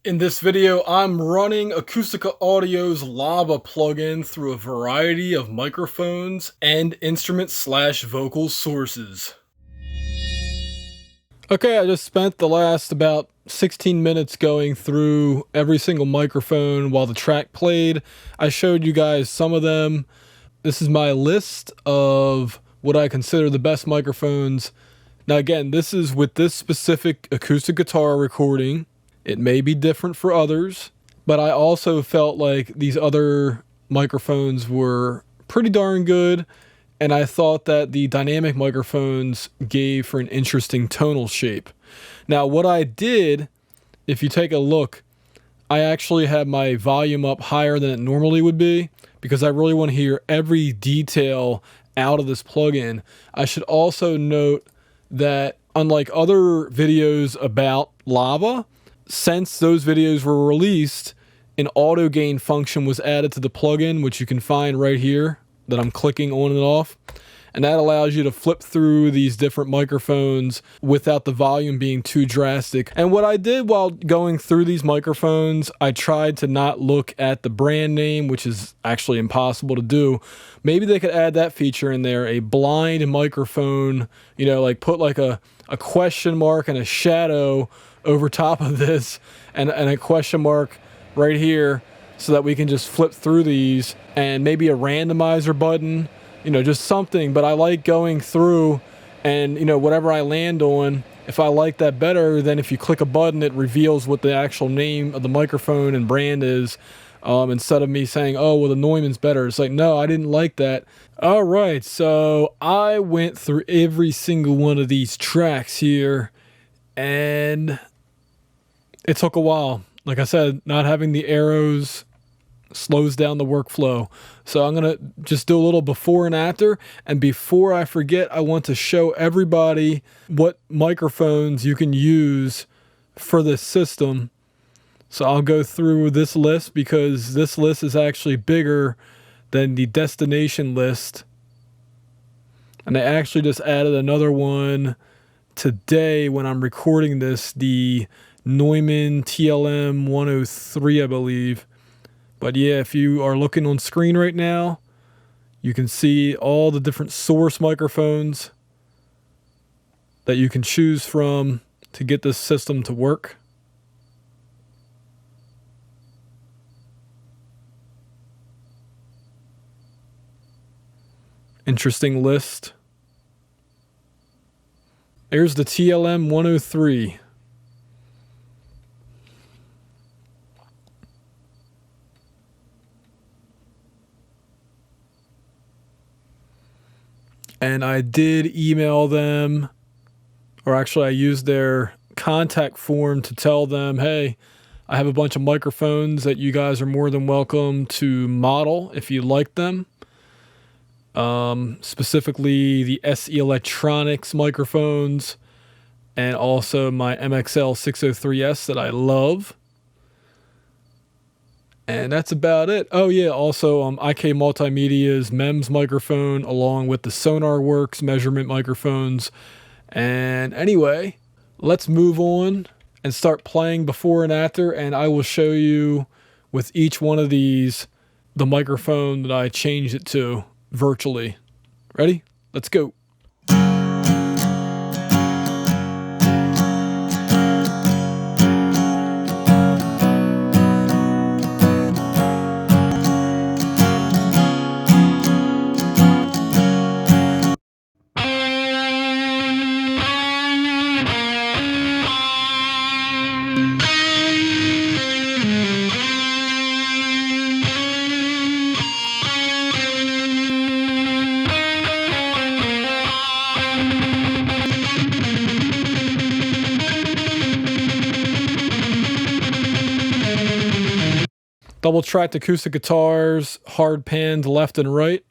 In this video, I'm running Acustica Audio's Lava plugin through a variety of microphones and instrument/vocal sources. Okay, I just spent the last about 16 minutes going through every single microphone while the track played. I showed you guys some of them. This is my list of what I consider the best microphones. Now again, this is with this specific acoustic guitar recording. It may be different for others, but I also felt like these other microphones were pretty darn good, and I thought that the dynamic microphones gave for an interesting tonal shape. Now, what I did, if you take a look, I actually had my volume up higher than it normally would be because I really want to hear every detail out of this plugin. I should also note that unlike other videos about Lava, since those videos were released, an auto gain function was added to the plugin, which you can find right here that I'm clicking on and off. And that allows you to flip through these different microphones without the volume being too drastic. And what I did while going through these microphones, I tried to not look at the brand name, which is actually impossible to do. Maybe they could add that feature in there, a blind microphone, you know, like put like a question mark and a shadow over top of this and a question mark right here so that we can just flip through these, and maybe a randomizer button, you know, just something. But I like going through and, you know, whatever I land on, if I like that better, then if you click a button, it reveals what the actual name of the microphone and brand is, instead of me saying, oh, well, the Neumann's better. It's like, no, I didn't like that. All right, so I went through every single one of these tracks here, and it took a while. Like I said, not having the arrows slows down the workflow. So I'm going to just do a little before and after. And before I forget, I want to show everybody what microphones you can use for this system. So I'll go through this list because this list is actually bigger than the destination list. And I actually just added another one today when I'm recording this, the Neumann TLM 103, I believe. But yeah, if you are looking on screen right now, you can see all the different source microphones that you can choose from to get this system to work. Interesting list. There's the TLM 103. And I did email them, or actually I used their contact form to tell them, hey, I have a bunch of microphones that you guys are more than welcome to model if you like them. Specifically the SE Electronics microphones, and also my MXL 603S that I love. And that's about it. Oh yeah, also IK Multimedia's MEMS microphone along with the SonarWorks measurement microphones. And anyway, let's move on and start playing before and after, and I will show you with each one of these the microphone that I changed it to virtually. Ready? Let's go. Double tracked acoustic guitars, hard panned left and right.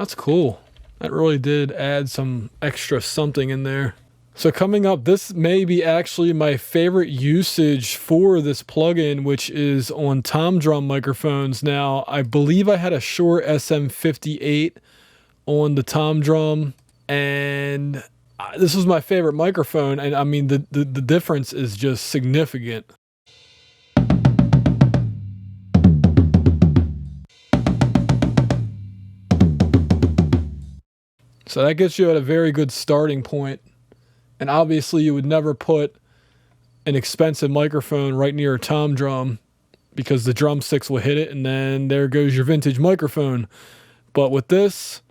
that's cool. That really did add some extra something in there. So coming up, this may be actually my favorite usage for this plugin, which is on tom drum microphones. Now, I believe I had a Shure SM58 on the tom drum, and this was my favorite microphone, and I mean, the difference is just significant. So that gets you at a very good starting point. And obviously you would never put an expensive microphone right near a tom drum because the drumsticks will hit it and then there goes your vintage microphone. But with this,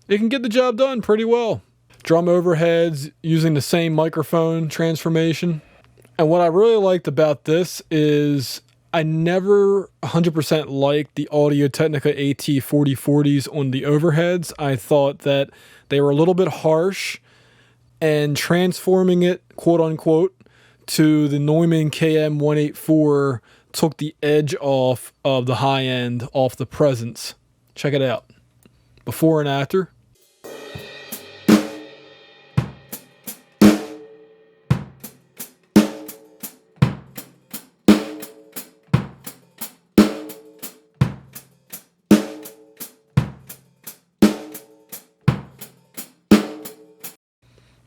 it can get the job done pretty well. Drum overheads using the same microphone transformation. And what I really liked about this is I never 100% liked the Audio-Technica AT4040s on the overheads. I thought that they were a little bit harsh, and transforming it, quote unquote, to the Neumann KM184 took the edge off of the high end, off the presence. Check it out. Before and after.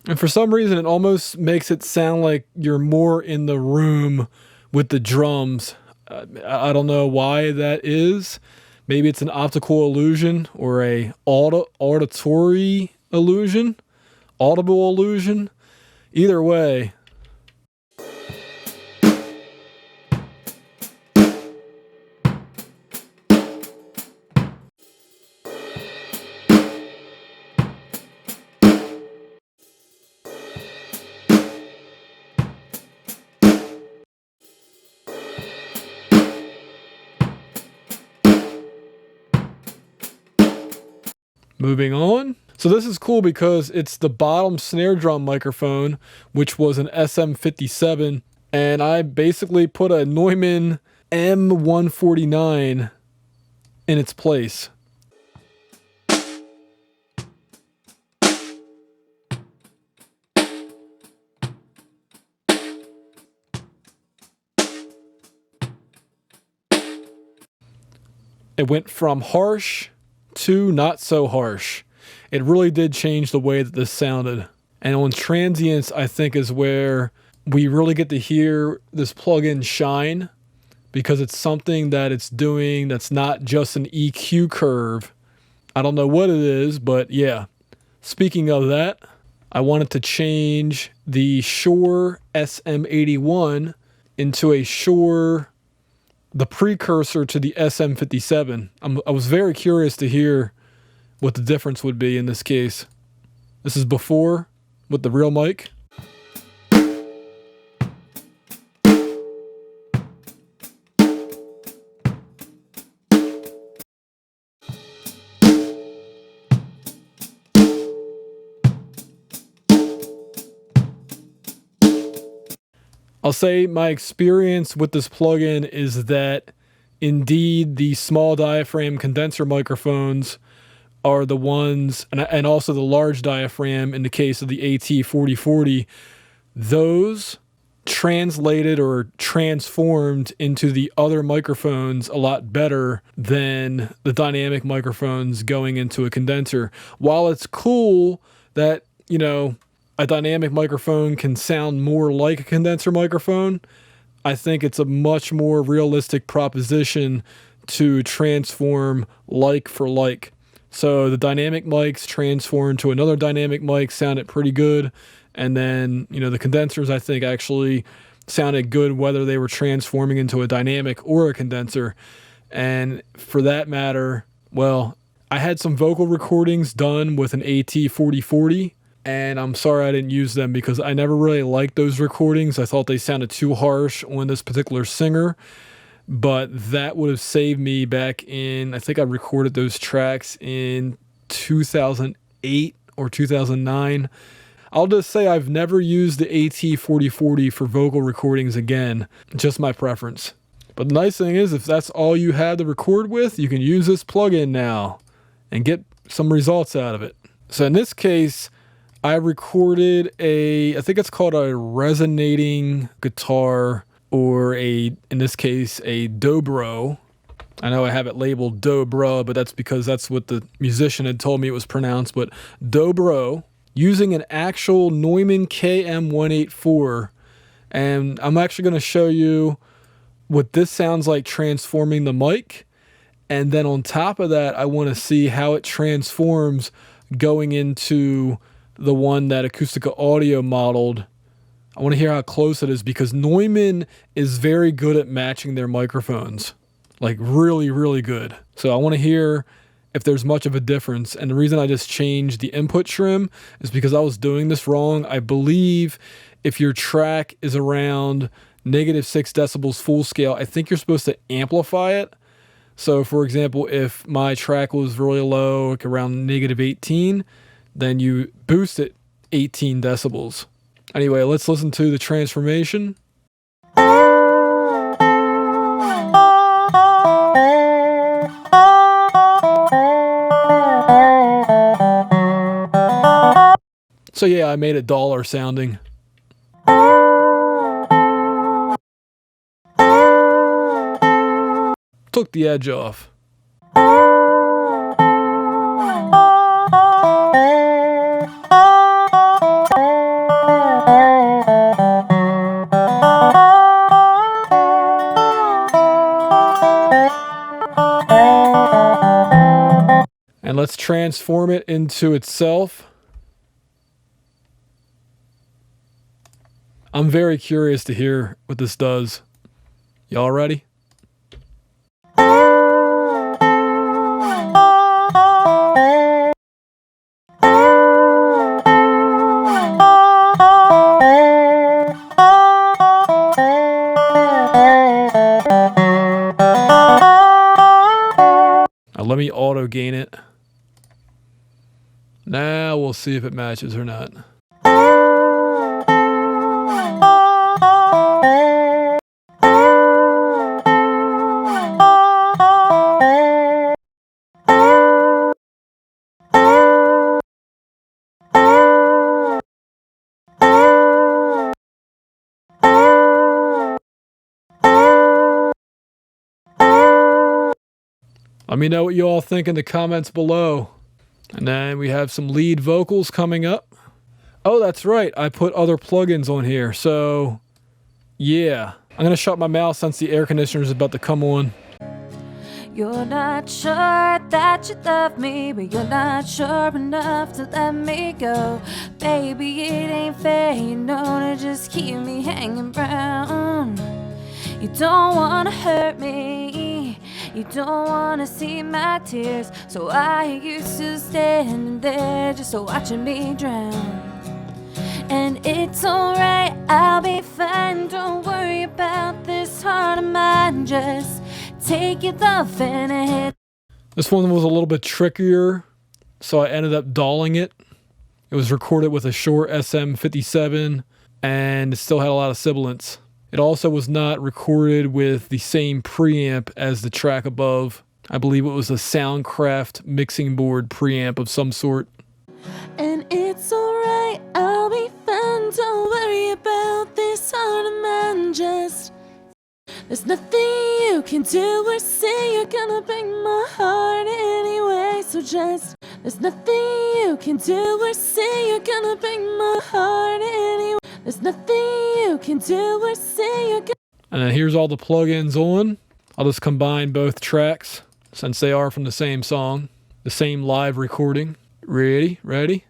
And for some reason, it almost makes it sound like you're more in the room with the drums. I don't know why that is. Maybe it's an optical illusion or a auditory illusion, audible illusion. Either way. Moving on. So this is cool because it's the bottom snare drum microphone, which was an SM57, and I basically put a Neumann M149 in its place. It went from harsh to not so harsh. It really did change the way that this sounded. And on transients, I think is where we really get to hear this plugin shine, because it's something that it's doing that's not just an EQ curve. I don't know what it is, but yeah. Speaking of that, I wanted to change the Shure SM81 into a Shure, the precursor to the SM57. I was very curious to hear what the difference would be in this case. This is before with the real mic. I'll say my experience with this plugin is that indeed the small diaphragm condenser microphones are the ones, and also the large diaphragm in the case of the AT4040, those translated or transformed into the other microphones a lot better than the dynamic microphones going into a condenser. While it's cool that, you know, a dynamic microphone can sound more like a condenser microphone, I think it's a much more realistic proposition to transform like for like. So the dynamic mics transformed to another dynamic mic sounded pretty good. And then, you know, the condensers, I think, actually sounded good whether they were transforming into a dynamic or a condenser. And for that matter, well, I had some vocal recordings done with an AT4040. And I'm sorry I didn't use them because I never really liked those recordings. I thought they sounded too harsh on this particular singer. But that would have saved me back in, I think I recorded those tracks in 2008 or 2009. I'll just say I've never used the AT4040 for vocal recordings again. Just my preference. But the nice thing is, if that's all you had to record with, you can use this plugin now and get some results out of it. So in this case, I recorded I think it's called a resonating guitar, or in this case, a Dobro. I know I have it labeled Dobro, but that's because that's what the musician had told me it was pronounced, but Dobro, using an actual Neumann KM184. And I'm actually going to show you what this sounds like transforming the mic. And then on top of that, I want to see how it transforms going into the one that Acustica Audio modeled. I want to hear how close it is, because Neumann is very good at matching their microphones. Like really, really good. So I want to hear if there's much of a difference. And the reason I just changed the input trim is because I was doing this wrong. I believe if your track is around -6 decibels full scale, I think you're supposed to amplify it. So for example, if my track was really low, like around -18, then you boost it 18 decibels. Anyway, let's listen to the transformation. So yeah, I made it dollar sounding. Took the edge off. And let's transform it into itself. I'm very curious to hear what this does. Y'all ready? Now let me auto gain it. Now we'll see if it matches or not. Let me know what you all think in the comments below. And then we have some lead vocals coming up. Oh, that's right. I put other plugins on here. So, yeah. I'm going to shut my mouth since the air conditioner is about to come on. You're not sure that you love me, but you're not sure enough to let me go. Baby, it ain't fair, you know, to just keep me hanging around. You don't wanna hurt me, you don't wanna see my tears, so I used to stand there just watching me drown. And it's alright, I'll be fine, don't worry about this heart of mine, just take your love and a hit. This one was a little bit trickier, so I ended up dolling it. It was recorded with a Shure SM7b, and it still had a lot of sibilance. It also was not recorded with the same preamp as the track above. I believe it was a Soundcraft mixing board preamp of some sort. And it's alright, I'll be fine, don't worry about this heart of mine, just there's nothing you can do or say, you're gonna break my heart anyway, so just there's nothing you can do or say, you're gonna break my heart anyway. There's nothing you can do or say, you're gonna. And then here's all the plugins on. I'll just combine both tracks since they are from the same song, the same live recording. Ready? Ready?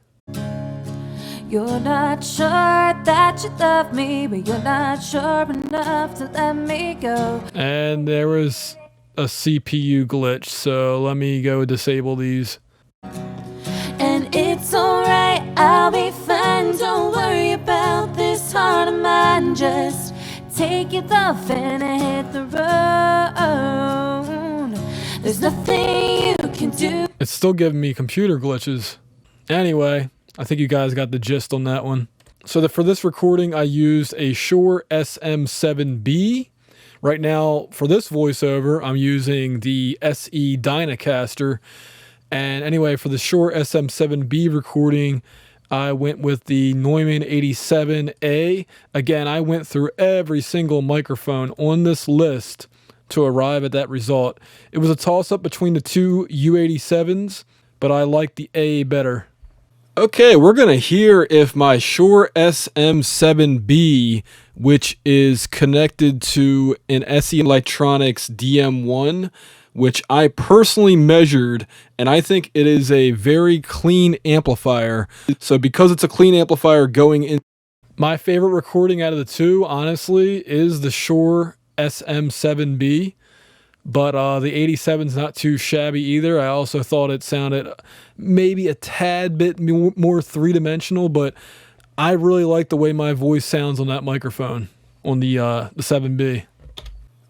You're not sure that you love me, but you're not sure enough to let me go. And there was a CPU glitch, so let me go disable these. And it's alright, I'll be fine, don't worry about this heart of mine, just take your love and hit the road. There's nothing you can do. It's still giving me computer glitches. Anyway, I think you guys got the gist on that one. So for this recording, I used a Shure SM7b. Right now, for this voiceover, I'm using the SE Dynacaster. And anyway, for the Shure SM7b recording, I went with the Neumann U87A. Again, I went through every single microphone on this list to arrive at that result. It was a toss-up between the two U87s, but I liked the A better. Okay, we're going to hear if my Shure SM7b, which is connected to an SE Electronics DM1, which I personally measured, and I think it is a very clean amplifier. So because it's a clean amplifier going in, my favorite recording out of the two, honestly, is the Shure SM7b. But the 87's not too shabby either. I also thought it sounded maybe a tad bit more three-dimensional, but I really like the way my voice sounds on that microphone, on the 7B.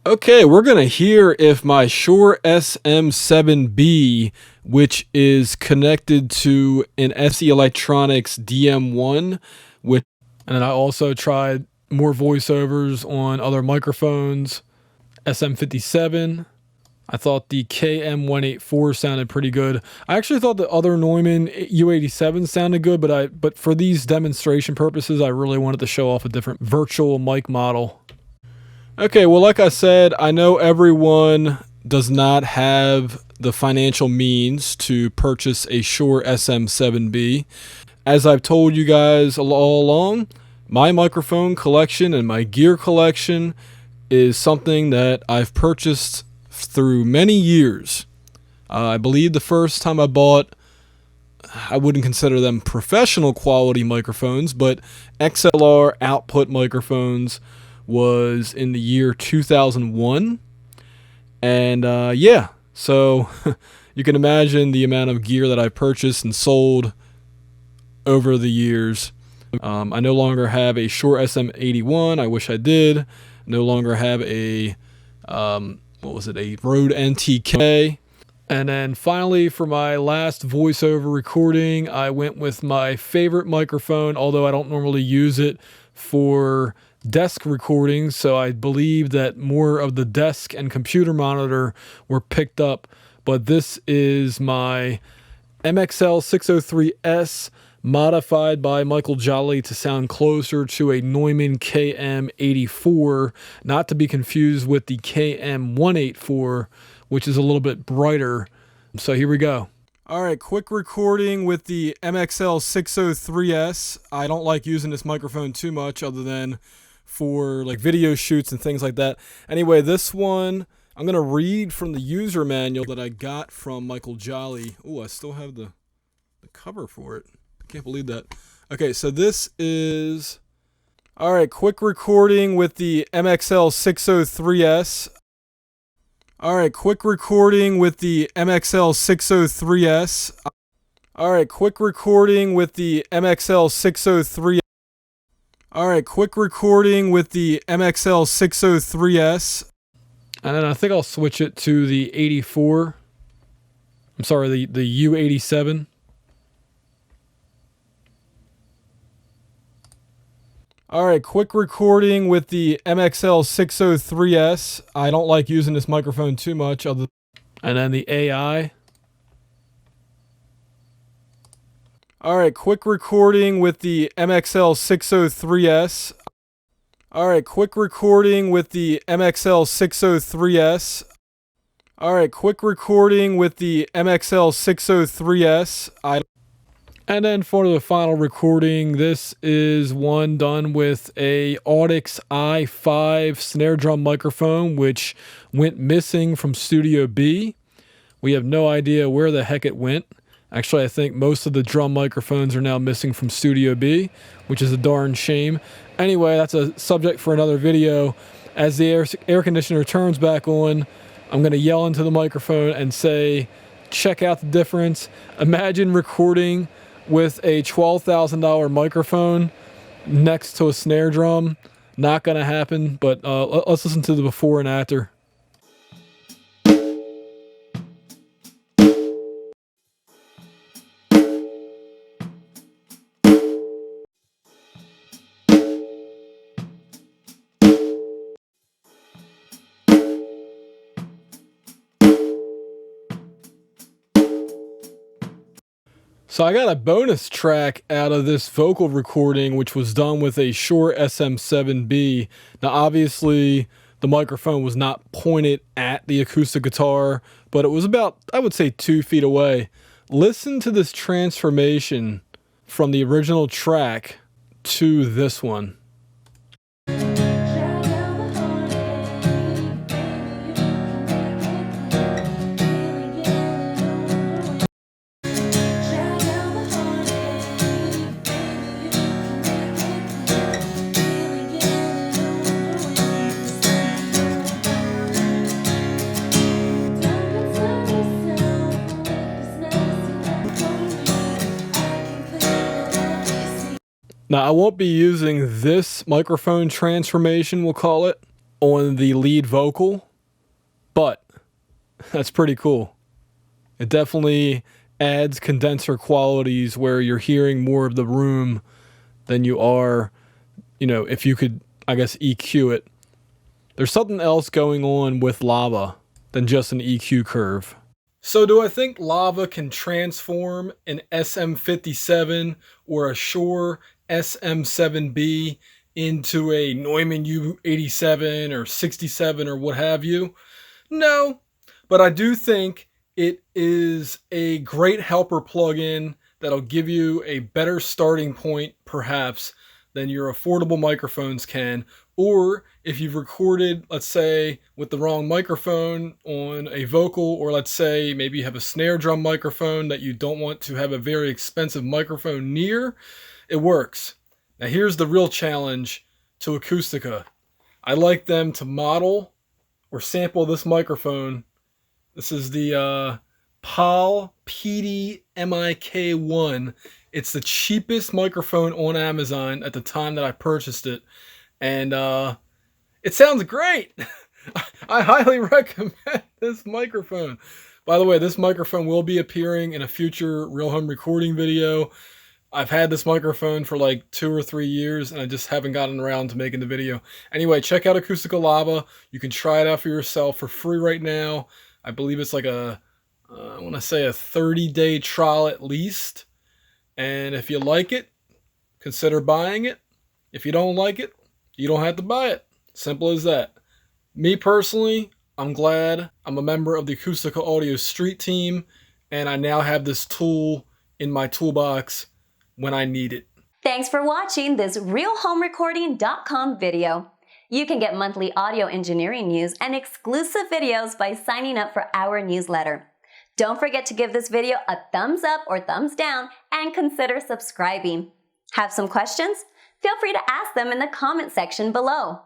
Okay, we're going to hear if my Shure SM7B, which is connected to an SE Electronics DM1, and then I also tried more voiceovers on other microphones. SM57. I thought the KM184 sounded pretty good. I actually thought the other Neumann U87 sounded good, but for these demonstration purposes, I really wanted to show off a different virtual mic model. Okay, well, like I said, I know everyone does not have the financial means to purchase a Shure SM7B. As I've told you guys all along, my microphone collection and my gear collection is something that I've purchased through many years. I believe the first time I bought, I wouldn't consider them professional quality microphones, but XLR output microphones was in the year 2001. And yeah, so you can imagine the amount of gear that I purchased and sold over the years. I no longer have a Shure SM81. I wish I did. No longer have a, a Rode NTK. And then finally, for my last voiceover recording, I went with my favorite microphone, although I don't normally use it for desk recordings, so I believe that more of the desk and computer monitor were picked up. But this is my MXL 603S, modified by Michael Jolly to sound closer to a Neumann KM84, not to be confused with the KM184, which is a little bit brighter. So here we go. All right, quick recording with the MXL 603S. I don't like using this microphone too much other than for like video shoots and things like that. Anyway, this one, I'm going to read from the user manual that I got from Michael Jolly. Oh, I still have the cover for it. Can't believe that. Okay, so this is... All right, quick recording with the MXL 603S. All right, quick recording with the MXL 603S. All right, quick recording with the MXL 603. All right, quick recording with the MXL 603S. And then I think I'll switch it to the 84. I'm sorry, the U87. All right, quick recording with the MXL 603S. I don't like using this microphone too much. And then the AI. All right, quick recording with the MXL 603S. All right, quick recording with the MXL 603S. All right, quick recording with the MXL 603S. And then for the final recording, this is one done with a Audix i5 snare drum microphone, which went missing from Studio B. We have no idea where the heck it went. Actually, I think most of the drum microphones are now missing from Studio B, which is a darn shame. Anyway, that's a subject for another video. As the air conditioner turns back on, I'm going to yell into the microphone and say, check out the difference. Imagine recording with a $12,000 microphone next to a snare drum. Not gonna happen, but let's listen to the before and after. So I got a bonus track out of this vocal recording, which was done with a Shure SM7b. Now, obviously, the microphone was not pointed at the acoustic guitar, but it was about, I would say, 2 feet away. Listen to this transformation from the original track to this one. Now, I won't be using this microphone transformation, we'll call it, on the lead vocal, but that's pretty cool. It definitely adds condenser qualities where you're hearing more of the room than you are, if you could, I guess, EQ it. There's something else going on with Lava than just an EQ curve. So do I think Lava can transform an SM57 or a Shure SM7b into a Neumann U87 or 67 or what have you? No, but I do think it is a great helper plugin that'll give you a better starting point, perhaps, than your affordable microphones can. Or if you've recorded, let's say, with the wrong microphone on a vocal, or let's say maybe you have a snare drum microphone that you don't want to have a very expensive microphone near, it works. Now here's the real challenge to Acustica. I like them to model or sample this microphone. This is the Pyle PD-MIK1. It's the cheapest microphone on Amazon at the time that I purchased it. And it sounds great. I highly recommend this microphone. By the way, this microphone will be appearing in a future Real Home Recording video. I've had this microphone for like 2 or 3 years, and I just haven't gotten around to making the video. Anyway, check out Acustica Lava. You can try it out for yourself for free right now. I believe it's like I want to say a 30-day trial at least. And if you like it, consider buying it. If you don't like it, you don't have to buy it. Simple as that. Me personally, I'm glad I'm a member of the Acustica Audio Street team, and I now have this tool in my toolbox when I need it. Thanks for watching this RealHomeRecording.com video. You can get monthly audio engineering news and exclusive videos by signing up for our newsletter. Don't forget to give this video a thumbs up or thumbs down and consider subscribing. Have some questions? Feel free to ask them in the comment section below.